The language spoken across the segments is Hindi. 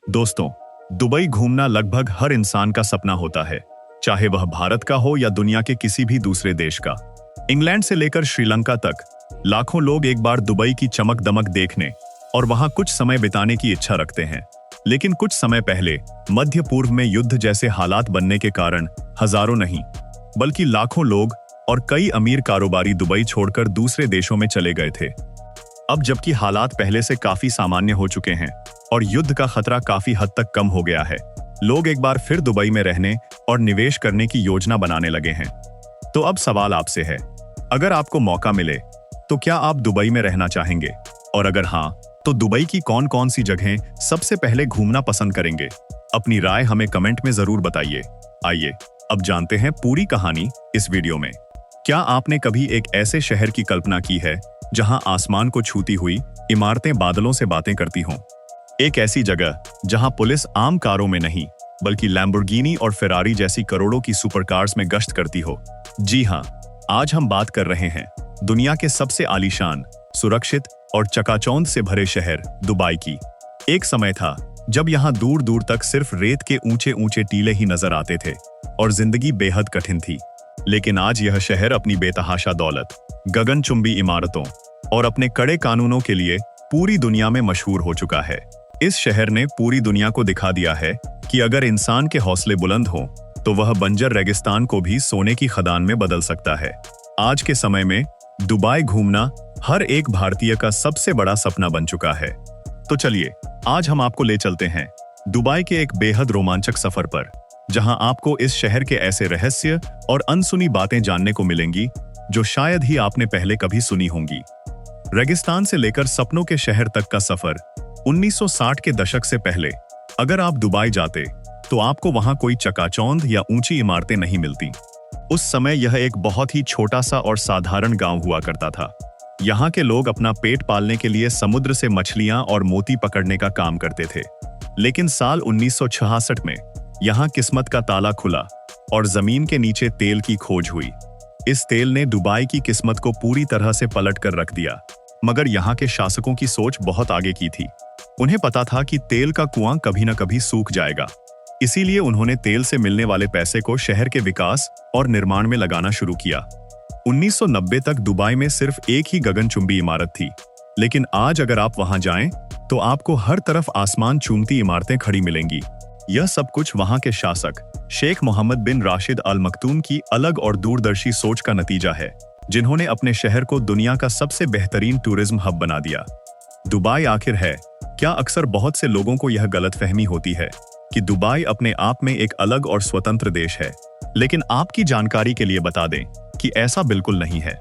दोस्तों, दुबई घूमना लगभग हर इंसान का सपना होता है, चाहे वह भारत का हो या दुनिया के किसी भी दूसरे देश का। इंग्लैंड से लेकर श्रीलंका तक लाखों लोग एक बार दुबई की चमक दमक देखने और वहां कुछ समय बिताने की इच्छा रखते हैं। लेकिन कुछ समय पहले मध्य पूर्व में युद्ध जैसे हालात बनने के कारण हजारों नहीं बल्कि लाखों लोग और कई अमीर कारोबारी दुबई छोड़कर दूसरे देशों में चले गए थे। अब जबकि हालात पहले से काफी सामान्य हो चुके हैं और युद्ध का खतरा काफी हद तक कम हो गया है, लोग एक बार फिर दुबई में रहने और निवेश करने की योजना बनाने लगे हैं। तो अब सवाल आपसे है, अगर आपको मौका मिले तो क्या आप दुबई में रहना चाहेंगे? और अगर हाँ, तो दुबई की कौन कौन सी जगहें सबसे पहले घूमना पसंद करेंगे? अपनी राय हमें कमेंट में जरूर बताइए। आइए अब जानते हैं पूरी कहानी इस वीडियो में। क्या आपने कभी एक ऐसे शहर की कल्पना की है जहां आसमान को छूती हुई इमारतें बादलों से बातें करती हों? एक ऐसी जगह जहां पुलिस आम कारों में नहीं बल्कि लैम्बोर्गिनी और फेरारी जैसी करोड़ों की सुपरकार्स में गश्त करती हो। जी हां, आज हम बात कर रहे हैं दुनिया के सबसे आलीशान, सुरक्षित और चकाचौंध से भरे शहर दुबई की। एक समय था जब यहां दूर दूर तक सिर्फ रेत के ऊंचे ऊंचे टीले ही नजर आते थे और जिंदगी बेहद कठिन थी। लेकिन आज यह शहर अपनी बेतहाशा दौलत, गगनचुंबी इमारतों और अपने कड़े कानूनों के लिए पूरी दुनिया में मशहूर हो चुका है। इस शहर ने पूरी दुनिया को दिखा दिया है कि अगर इंसान के हौसले बुलंद हों तो वह बंजर रेगिस्तान को भी सोने की खदान में बदल सकता है। आज के समय में दुबई घूमना हर एक भारतीय का सबसे बड़ा सपना बन चुका है। तो चलिए आज हम आपको ले चलते हैं दुबई के एक बेहद रोमांचक सफर पर, जहां आपको इस शहर के ऐसे रहस्य और अनसुनी बातें जानने को मिलेंगी जो शायद ही आपने पहले कभी सुनी होंगी। रेगिस्तान से लेकर सपनों के शहर तक का सफर। 1960 के दशक से पहले अगर आप दुबई जाते तो आपको वहां कोई चकाचौंध या ऊंची इमारतें नहीं मिलती। उस समय यह एक बहुत ही छोटा सा और साधारण गांव हुआ करता था। यहाँ के लोग अपना पेट पालने के लिए समुद्र से मछलियां और मोती पकड़ने का काम करते थे। लेकिन साल 1966 में यहाँ किस्मत का ताला खुला और जमीन के नीचे तेल की खोज हुई। इस तेल ने दुबई की किस्मत को पूरी तरह से पलट कर रख दिया। मगर यहाँ के शासकों की सोच बहुत आगे की थी। उन्हें पता था कि तेल का कुआं कभी न कभी सूख जाएगा। इसीलिए उन्होंने तेल से मिलने वाले पैसे को शहर के विकास और निर्माण में लगाना शुरू किया। 1990 तक दुबई में सिर्फ एक ही गगनचुंबी इमारत थी, लेकिन आज अगर आप वहां जाएं तो आपको हर तरफ आसमान चूमती इमारतें खड़ी मिलेंगी। यह सब कुछ वहां के शासक शेख मोहम्मद बिन राशिद अल मखदूम की अलग और दूरदर्शी सोच का नतीजा है, जिन्होंने अपने शहर को दुनिया का सबसे बेहतरीन टूरिज्म हब बना दिया। दुबई आखिर है क्या? अक्सर बहुत से लोगों को यह गलतफहमी होती है कि दुबई अपने आप में एक अलग और स्वतंत्र देश है। लेकिन आपकी जानकारी के लिए बता दें कि ऐसा बिल्कुल नहीं है।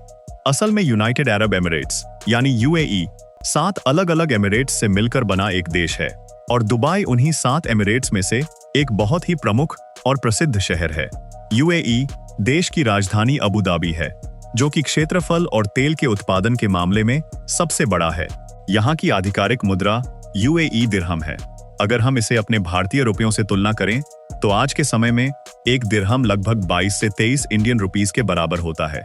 असल में यूनाइटेड अरब एमिरेट्स यानी यूएई 7 अलग अलग एमिरेट्स से मिलकर बना एक देश है और दुबई उन्हीं 7 एमिरेट्स में से एक बहुत ही प्रमुख और प्रसिद्ध शहर है। यूएई देश की राजधानी अबू धाबी है, जो कि क्षेत्रफल और तेल के उत्पादन के मामले में सबसे बड़ा है। यहाँ की आधिकारिक मुद्रा यूएई दिरहम है। अगर हम इसे अपने भारतीय रुपयों से तुलना करें तो आज के समय में एक दिरहम लगभग 22 से 23 इंडियन रुपीस के बराबर होता है।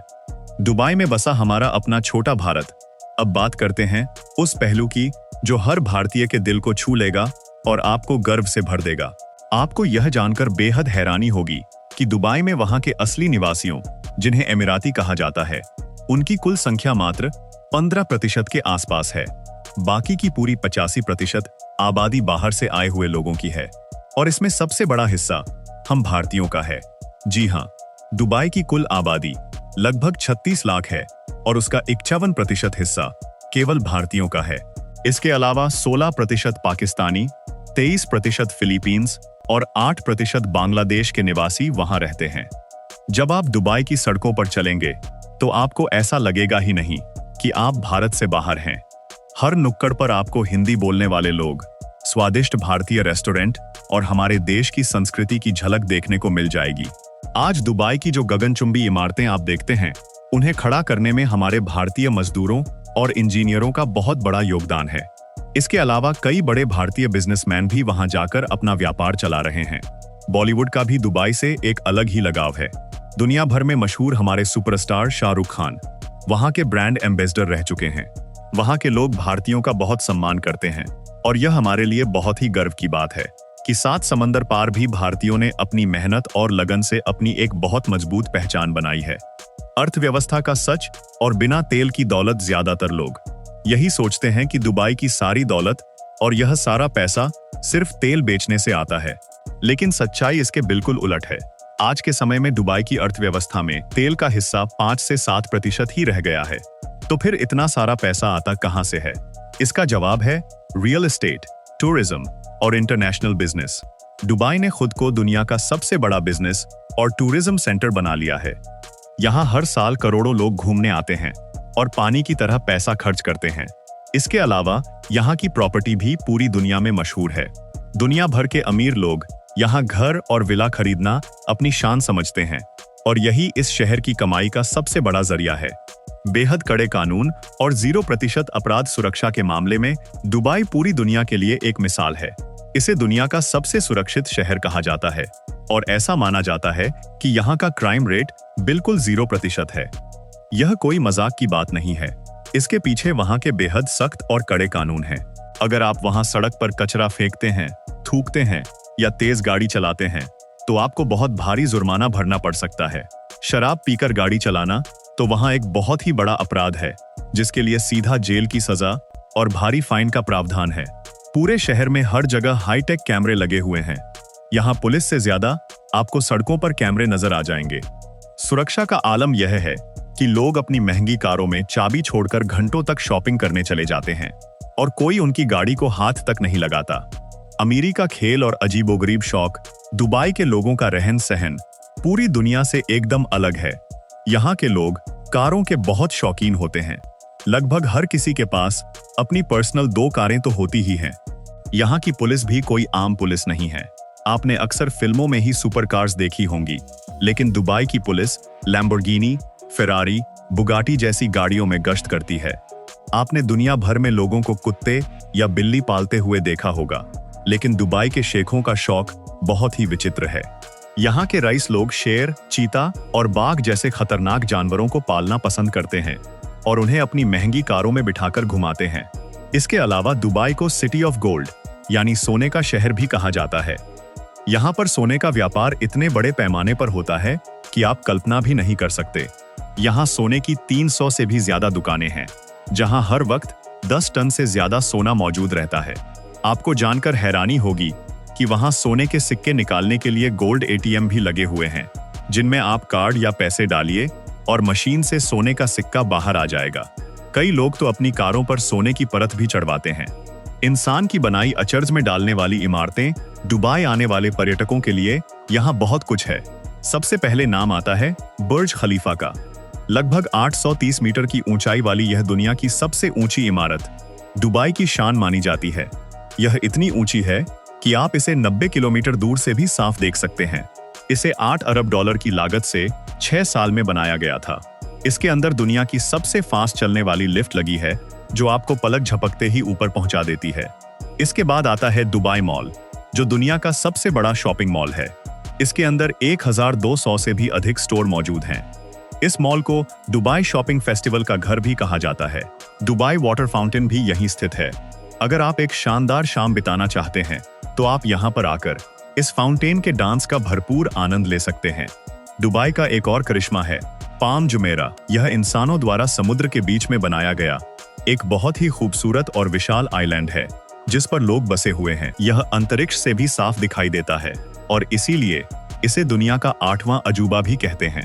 दुबई में बसा हमारा अपना छोटा भारत। अब बात करते हैं उस पहलू की जो हर भारतीय के दिल को छू लेगा और आपको गर्व से भर देगा। आपको यह जानकर बेहद हैरानी होगी कि दुबई में वहां के असली निवासियों, जिन्हें एमिराती कहा जाता है, उनकी कुल संख्या मात्र 15% के आसपास है। बाकी की पूरी 85% आबादी बाहर से आए हुए लोगों की है और इसमें सबसे बड़ा हिस्सा हम भारतीयों का है। जी हां, दुबई की कुल आबादी लगभग 36 लाख है और उसका 51% हिस्सा केवल भारतीयों का है। इसके अलावा 16% पाकिस्तानी, 23% फिलीपींस और 8% बांग्लादेश के निवासी वहां रहते हैं। जब आप दुबई की सड़कों पर चलेंगे तो आपको ऐसा लगेगा ही नहीं कि आप भारत से बाहर हैं। हर नुक्कड़ पर आपको हिंदी बोलने वाले लोग, स्वादिष्ट भारतीय रेस्टोरेंट और हमारे देश की संस्कृति की झलक देखने को मिल जाएगी। आज दुबई की जो गगनचुंबी इमारतें आप देखते हैं, उन्हें खड़ा करने में हमारे भारतीय मजदूरों और इंजीनियरों का बहुत बड़ा योगदान है। इसके अलावा कई बड़े भारतीय बिजनेसमैन भी वहां जाकर अपना व्यापार चला रहे हैं। बॉलीवुड का भी दुबई से एक अलग ही लगाव है। दुनिया भर में मशहूर हमारे सुपरस्टार शाहरुख खान वहां के ब्रांड एम्बेसडर रह चुके हैं। वहाँ के लोग भारतीयों का बहुत सम्मान करते हैं और यह हमारे लिए बहुत ही गर्व की बात है कि 7 समंदर पार भी भारतीयों ने अपनी मेहनत और लगन से अपनी एक बहुत मजबूत पहचान बनाई है। अर्थव्यवस्था का सच और बिना तेल की दौलत ज्यादातर लोग यही सोचते हैं कि दुबई की सारी दौलत और यह सारा पैसा सिर्फ तेल बेचने से आता है, लेकिन सच्चाई इसके बिल्कुल उलट है। आज के समय में दुबई की अर्थव्यवस्था में तेल का हिस्सा 5 से 7% ही रह गया है। तो फिर इतना सारा पैसा आता कहां से है? इसका जवाब है रियल एस्टेट, टूरिज्म और इंटरनेशनल बिजनेस। दुबई ने खुद को दुनिया का सबसे बड़ा बिजनेस और टूरिज्म सेंटर बना लिया है। यहाँ हर साल करोड़ों लोग घूमने आते हैं और पानी की तरह पैसा खर्च करते हैं। इसके अलावा यहाँ की प्रॉपर्टी भी पूरी दुनिया में मशहूर है। दुनिया भर के अमीर लोग यहाँ घर और विला खरीदना अपनी शान समझते हैं और यही इस शहर की कमाई का सबसे बड़ा जरिया है। बेहद कड़े कानून और 0% अपराध सुरक्षा के मामले में दुबई पूरी दुनिया के लिए एक मिसाल है। इसे दुनिया का सबसे सुरक्षित शहर कहा जाता है और ऐसा माना जाता है कि यहाँ का क्राइम रेट बिल्कुल 0% है। यह कोई मजाक की बात नहीं है। इसके पीछे वहाँ के बेहद सख्त और कड़े कानून हैं। अगर आप वहाँ सड़क पर कचरा फेंकते हैं, थूकते हैं या तेज गाड़ी चलाते हैं तो आपको बहुत भारी जुर्माना भरना पड़ सकता है। शराब पीकर गाड़ी चलाना तो वहाँ एक बहुत ही बड़ा अपराध है, जिसके लिए सीधा जेल की सजा और भारी फाइन का प्रावधान है। पूरे शहर में हर जगह हाईटेक कैमरे लगे हुए हैं। यहाँ पुलिस से ज्यादा आपको सड़कों पर कैमरे नजर आ जाएंगे। सुरक्षा का आलम यह है कि लोग अपनी महंगी कारों में चाबी छोड़कर घंटों तक शॉपिंग करने चले जाते हैं और कोई उनकी गाड़ी को हाथ तक नहीं लगाता। अमीरी का खेल और अजीबोगरीब शौक, दुबई के लोगों का रहन सहन पूरी दुनिया से एकदम अलग है। यहाँ के लोग कारों के बहुत शौकीन होते हैं। लगभग हर किसी के पास अपनी पर्सनल 2 कारें तो होती ही हैं। यहाँ की पुलिस भी कोई आम पुलिस नहीं है। आपने अक्सर फिल्मों में ही सुपर कार्स देखी होंगी, लेकिन दुबई की पुलिस लैम्बोर्गिनी, फेरारी, बुगाटी जैसी गाड़ियों में गश्त करती है। आपने दुनिया भर में लोगों को कुत्ते या बिल्ली पालते हुए देखा होगा, लेकिन दुबई के शेखों का शौक बहुत ही विचित्र है। यहाँ के रईस लोग शेर, चीता और बाघ जैसे खतरनाक जानवरों को पालना पसंद करते हैं और उन्हें अपनी महंगी कारों में बिठाकर घुमाते हैं। इसके अलावा दुबई को सिटी ऑफ गोल्ड यानी सोने का शहर भी कहा जाता है। यहाँ पर सोने का व्यापार इतने बड़े पैमाने पर होता है कि आप कल्पना भी नहीं कर सकते। यहाँ सोने की 300 से भी ज्यादा दुकानें हैं, जहाँ हर वक्त 10 टन से ज्यादा सोना मौजूद रहता है। आपको जानकर हैरानी होगी कि वहाँ सोने के सिक्के निकालने के लिए गोल्ड ATM भी लगे हुए हैं, जिनमें आप कार्ड या पैसे डालिए और मशीन से सोने का सिक्का बाहर आ जाएगा। कई लोग तो अपनी कारों पर सोने की परत भी चढ़वाते हैं। इंसान की बनाई अचरज में डालने वाली इमारतें दुबई आने वाले पर्यटकों के लिए यहाँ बहुत कुछ है। सबसे पहले नाम आता है बुर्ज खलीफा का। लगभग 830 मीटर की ऊंचाई वाली यह दुनिया की सबसे ऊंची इमारत दुबई की शान मानी जाती है। यह इतनी ऊंची है कि आप इसे 90 किलोमीटर दूर से भी साफ देख सकते हैं। इसे $8 अरब की लागत से 6 साल में बनाया गया था। इसके अंदर दुनिया की सबसे फास्ट चलने वाली लिफ्ट लगी है, जो आपको पलक झपकते ही ऊपर पहुंचा देती है। इसके बाद आता है दुबई मॉल, जो दुनिया का सबसे बड़ा शॉपिंग मॉल है। इसके अंदर 1200 से भी अधिक स्टोर मौजूद हैं। इस मॉल को दुबई शॉपिंग फेस्टिवल का घर भी कहा जाता है। दुबई वाटर फाउंटेन भी यहीं स्थित है। अगर आप एक शानदार शाम बिताना चाहते हैं तो आप यहाँ पर आकर इस फाउंटेन के डांस का भरपूर आनंद ले सकते हैं। दुबई का एक और करिश्मा है पाम जुमेरा। यह इंसानों द्वारा समुद्र के बीच में बनाया गया एक बहुत ही खूबसूरत और विशाल आइलैंड है, जिस पर लोग बसे हुए हैं। यह अंतरिक्ष से भी साफ दिखाई देता है और इसीलिए इसे दुनिया का 8वां अजूबा भी कहते हैं।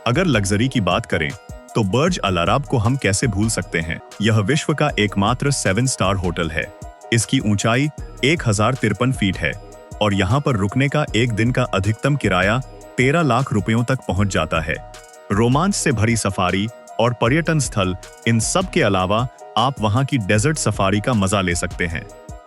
अगर लग्जरी की बात करें तो बर्ज अल अरब को हम कैसे भूल सकते हैं। यह विश्व का एकमात्र 7 स्टार होटल है। इसकी ऊंचाई 1053 फीट है और यहाँ पर रुकने का एक दिन का अधिकतम किराया 13 लाख रुपयों तक पहुंच जाता है। रोमांच से भरी सफारी और पर्यटन स्थल, इन सब के अलावा आप वहाँ की डेजर्ट सफारी का मजा ले सकते हैं।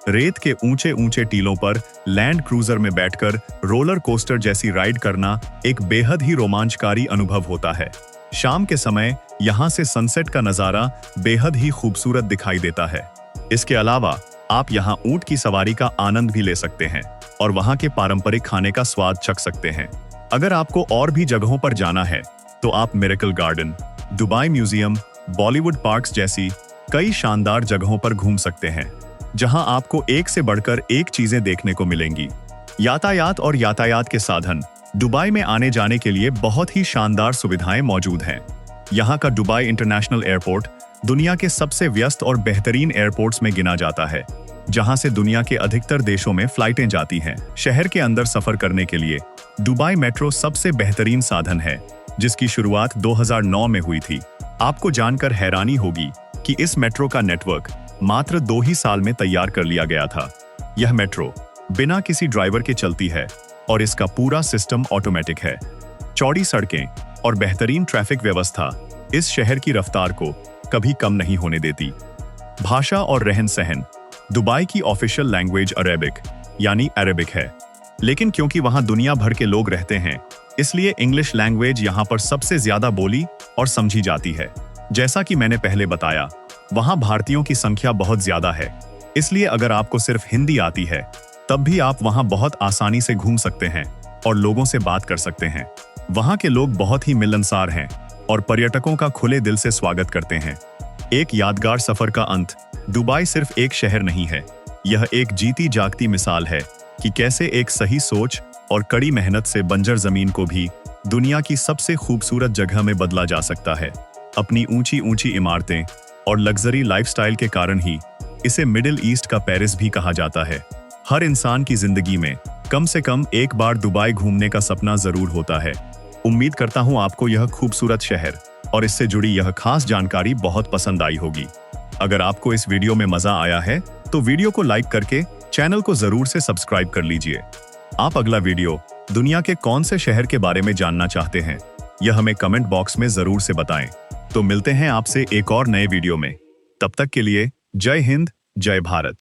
रेत के ऊंचे ऊंचे टीलों पर लैंड क्रूजर में बैठकर रोलर कोस्टर जैसी राइड करना एक बेहद ही रोमांचकारी अनुभव होता है। शाम के समय यहाँ से सनसेट का नजारा बेहद ही खूबसूरत दिखाई देता है। इसके अलावा आप यहाँ ऊंट की सवारी का आनंद भी ले सकते हैं और वहाँ के पारंपरिक खाने का स्वाद चख सकते हैं। अगर आपको और भी जगहों पर जाना है तो आप miracle garden, Dubai museum, Bollywood parks जैसी कई शानदार जगहों पर घूम सकते हैं जहां आपको एक से बढ़कर एक चीजें देखने को मिलेंगी। यातायात और यातायात के साधन। दुबई में आने जाने के लिए बहुत ही शानदार सुविधाएं मौजूद हैं। यहाँ का दुबई इंटरनेशनल एयरपोर्ट दुनिया के सबसे व्यस्त और बेहतरीन एयरपोर्ट्स में गिना जाता है, जहां से दुनिया के अधिकतर देशों में फ्लाइटें जाती हैं। शहर के अंदर सफर करने के लिए दुबई मेट्रो सबसे बेहतरीन साधन है, जिसकी शुरुआत 2009 में हुई थी। आपको जानकर हैरानी होगी कि इस मेट्रो का नेटवर्क मात्र 2 ही साल में तैयार कर लिया गया था। यह मेट्रो बिना किसी ड्राइवर के चलती है और इसका पूरा सिस्टम ऑटोमेटिक है। चौड़ी सड़कें और बेहतरीन ट्रैफिक व्यवस्था इस शहर की रफ्तार को कभी कम नहीं होने देती। भाषा और रहन सहन। दुबई की ऑफिशियल लैंग्वेज अरेबिक है, लेकिन क्योंकि वहां दुनिया भर के लोग रहते हैं, इसलिए इंग्लिश लैंग्वेज यहां पर सबसे ज्यादा बोली और समझी जाती है। जैसा कि मैंने पहले बताया, वहां भारतीयों की संख्या बहुत ज्यादा है, इसलिए अगर आपको सिर्फ हिंदी आती है तब भी आप वहां बहुत आसानी से घूम सकते हैं और लोगों से बात कर सकते हैं। वहां के लोग बहुत ही मिलनसार हैं और पर्यटकों का खुले दिल से स्वागत करते हैं। एक यादगार सफर का अंत। दुबई सिर्फ एक शहर नहीं है, यह एक जीती जागती मिसाल है कि कैसे एक सही सोच और कड़ी मेहनत से बंजर जमीन को भी दुनिया की सबसे खूबसूरत जगह में बदला जा सकता है। अपनी ऊंची ऊंची इमारतें और लग्जरी लाइफस्टाइल के कारण ही इसे मिडिल ईस्ट का पेरिस भी कहा जाता है। हर इंसान की जिंदगी में कम से कम एक बार दुबई घूमने का सपना जरूर होता है। उम्मीद करता हूं आपको यह खूबसूरत शहर और इससे जुड़ी यह खास जानकारी बहुत पसंद आई होगी। अगर आपको इस वीडियो में मजा आया है तो वीडियो को लाइक करके चैनल को जरूर से सब्सक्राइब कर लीजिए। आप अगला वीडियो दुनिया के कौन से शहर के बारे में जानना चाहते हैं, यह हमें कमेंट बॉक्स में जरूर से बताएं। तो मिलते हैं आपसे एक और नए वीडियो में। तब तक के लिए जय हिंद, जय भारत।